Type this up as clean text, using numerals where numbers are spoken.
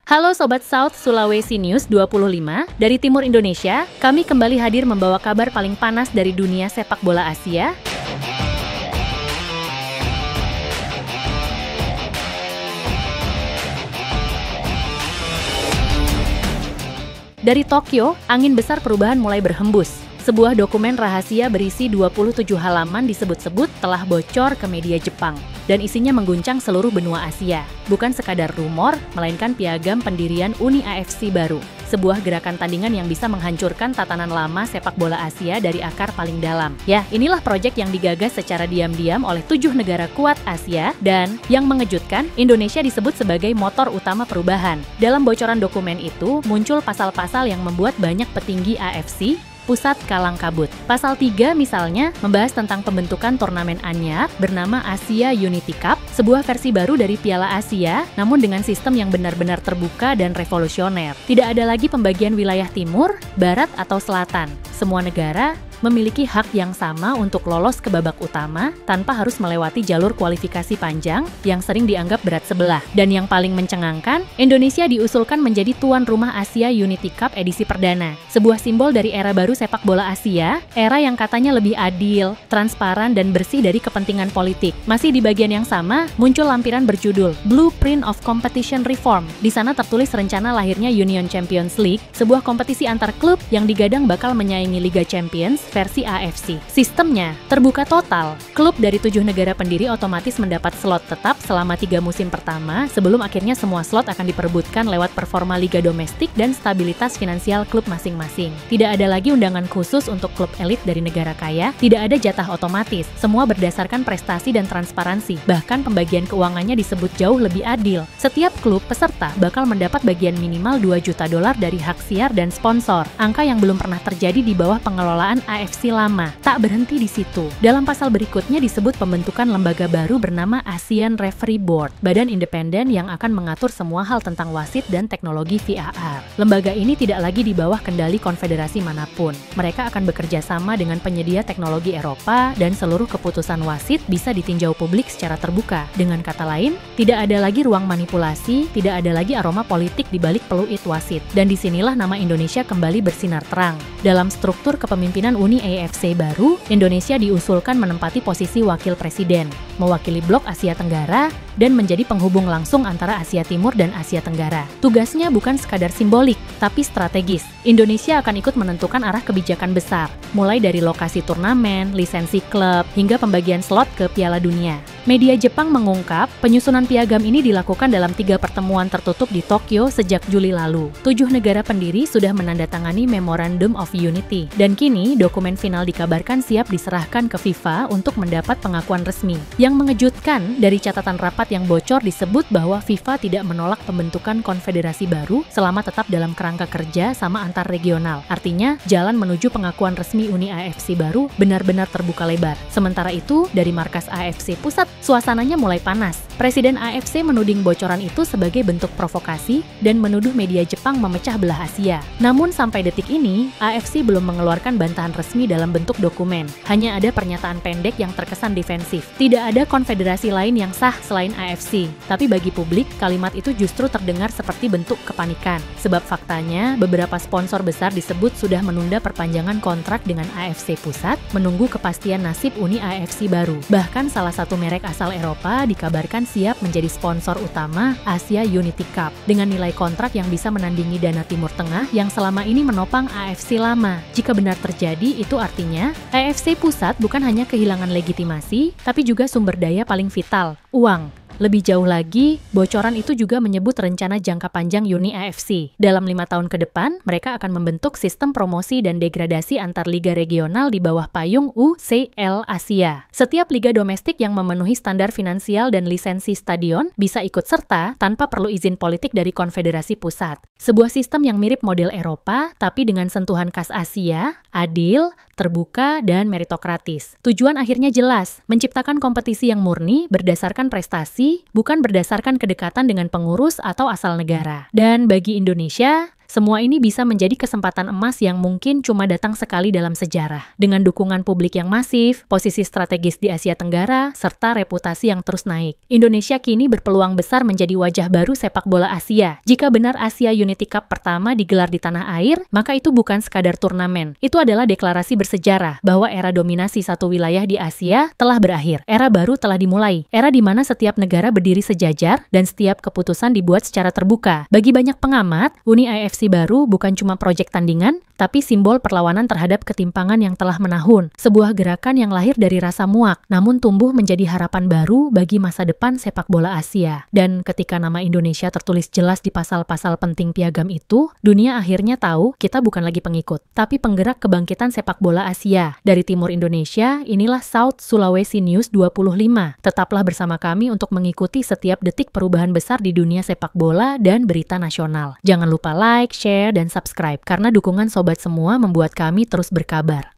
Halo Sobat South Sulawesi News 25, dari Timur Indonesia, kami kembali hadir membawa kabar paling panas dari dunia sepak bola Asia. Dari Tokyo, angin besar perubahan mulai berhembus. Sebuah dokumen rahasia berisi 27 halaman disebut-sebut telah bocor ke media Jepang, dan isinya mengguncang seluruh benua Asia. Bukan sekadar rumor, melainkan piagam pendirian Uni AFC baru. Sebuah gerakan tandingan yang bisa menghancurkan tatanan lama sepak bola Asia dari akar paling dalam. Ya, inilah proyek yang digagas secara diam-diam oleh 7 negara kuat Asia, dan yang mengejutkan, Indonesia disebut sebagai motor utama perubahan. Dalam bocoran dokumen itu, muncul pasal-pasal yang membuat banyak petinggi AFC pusat kalang kabut. Pasal 3 misalnya membahas tentang pembentukan turnamen anyar bernama Asia Unity Cup, sebuah versi baru dari Piala Asia, namun dengan sistem yang benar-benar terbuka dan revolusioner. Tidak ada lagi pembagian wilayah timur, barat, atau selatan. Semua negara memiliki hak yang sama untuk lolos ke babak utama tanpa harus melewati jalur kualifikasi panjang yang sering dianggap berat sebelah. Dan yang paling mencengangkan, Indonesia diusulkan menjadi tuan rumah Asia Unity Cup edisi perdana. Sebuah simbol dari era baru sepak bola Asia, era yang katanya lebih adil, transparan, dan bersih dari kepentingan politik. Masih di bagian yang sama, muncul lampiran berjudul Blueprint of Competition Reform. Di sana tertulis rencana lahirnya Union Champions League, sebuah kompetisi antar klub yang digadang bakal menyaingi Liga Champions versi AFC. Sistemnya terbuka total. Klub dari 7 negara pendiri otomatis mendapat slot tetap selama 3 musim pertama, sebelum akhirnya semua slot akan diperebutkan lewat performa liga domestik dan stabilitas finansial klub masing-masing. Tidak ada lagi undangan khusus untuk klub elit dari negara kaya, tidak ada jatah otomatis. Semua berdasarkan prestasi dan transparansi. Bahkan pembagian keuangannya disebut jauh lebih adil. Setiap klub peserta bakal mendapat bagian minimal $2 juta dari hak siar dan sponsor. Angka yang belum pernah terjadi di bawah pengelolaan AFC lama. Tak berhenti di situ. Dalam pasal berikutnya disebut pembentukan lembaga baru bernama ASEAN Referee Board, badan independen yang akan mengatur semua hal tentang wasit dan teknologi VAR. Lembaga ini tidak lagi di bawah kendali konfederasi manapun. Mereka akan bekerja sama dengan penyedia teknologi Eropa dan seluruh keputusan wasit bisa ditinjau publik secara terbuka. Dengan kata lain, tidak ada lagi ruang manipulasi, tidak ada lagi aroma politik di balik peluit wasit. Dan disinilah nama Indonesia kembali bersinar terang. Dalam struktur kepemimpinan Uni AFC baru, Indonesia diusulkan menempati posisi wakil presiden, mewakili blok Asia Tenggara, dan menjadi penghubung langsung antara Asia Timur dan Asia Tenggara. Tugasnya bukan sekadar simbolik, tapi strategis. Indonesia akan ikut menentukan arah kebijakan besar, mulai dari lokasi turnamen, lisensi klub, hingga pembagian slot ke Piala Dunia. Media Jepang mengungkap, penyusunan piagam ini dilakukan dalam 3 pertemuan tertutup di Tokyo sejak Juli lalu. 7 negara pendiri sudah menandatangani Memorandum of Unity, dan kini dokumen final dikabarkan siap diserahkan ke FIFA untuk mendapat pengakuan resmi. Yang mengejutkan, dari catatan rapat yang bocor disebut bahwa FIFA tidak menolak pembentukan konfederasi baru selama tetap dalam kerangka kerja sama antar regional. Artinya, jalan menuju pengakuan resmi Uni AFC baru benar-benar terbuka lebar. Sementara itu, dari markas AFC pusat, suasananya mulai panas. Presiden AFC menuding bocoran itu sebagai bentuk provokasi dan menuduh media Jepang memecah belah Asia. Namun sampai detik ini, AFC belum mengeluarkan bantahan resmi dalam bentuk dokumen. Hanya ada pernyataan pendek yang terkesan defensif. Tidak ada konfederasi lain yang sah selain AFC. Tapi bagi publik, kalimat itu justru terdengar seperti bentuk kepanikan. Sebab faktanya, beberapa sponsor besar disebut sudah menunda perpanjangan kontrak dengan AFC pusat, menunggu kepastian nasib Uni AFC baru. Bahkan salah satu merek asal Eropa dikabarkan siap menjadi sponsor utama Asia Unity Cup dengan nilai kontrak yang bisa menandingi dana Timur Tengah yang selama ini menopang AFC lama. Jika benar terjadi, itu artinya AFC pusat bukan hanya kehilangan legitimasi, tapi juga sumber daya paling vital, uang. Lebih jauh lagi, bocoran itu juga menyebut rencana jangka panjang Uni AFC. Dalam 5 tahun ke depan, mereka akan membentuk sistem promosi dan degradasi antar liga regional di bawah payung UCL Asia. Setiap liga domestik yang memenuhi standar finansial dan lisensi stadion bisa ikut serta tanpa perlu izin politik dari konfederasi pusat. Sebuah sistem yang mirip model Eropa, tapi dengan sentuhan khas Asia, adil, terbuka, dan meritokratis. Tujuan akhirnya jelas, menciptakan kompetisi yang murni berdasarkan prestasi, bukan berdasarkan kedekatan dengan pengurus atau asal negara. Dan bagi Indonesia, Semua ini bisa menjadi kesempatan emas yang mungkin cuma datang sekali dalam sejarah. Dengan dukungan publik yang masif, posisi strategis di Asia Tenggara, serta reputasi yang terus naik, Indonesia kini berpeluang besar menjadi wajah baru sepak bola Asia. Jika benar Asia Unity Cup pertama digelar di tanah air, maka itu bukan sekadar turnamen. Itu adalah deklarasi bersejarah bahwa era dominasi satu wilayah di Asia telah berakhir. Era baru telah dimulai. Era di mana setiap negara berdiri sejajar dan setiap keputusan dibuat secara terbuka. Bagi banyak pengamat, Uni AFC baru bukan cuma proyek tandingan, tapi simbol perlawanan terhadap ketimpangan yang telah menahun. Sebuah gerakan yang lahir dari rasa muak, namun tumbuh menjadi harapan baru bagi masa depan sepak bola Asia. Dan ketika nama Indonesia tertulis jelas di pasal-pasal penting piagam itu, dunia akhirnya tahu kita bukan lagi pengikut, tapi penggerak kebangkitan sepak bola Asia. Dari timur Indonesia, inilah South Sulawesi News 25. Tetaplah bersama kami untuk mengikuti setiap detik perubahan besar di dunia sepak bola dan berita nasional. Jangan lupa like, share, dan subscribe, karena dukungan sobat semua membuat kami terus berkabar.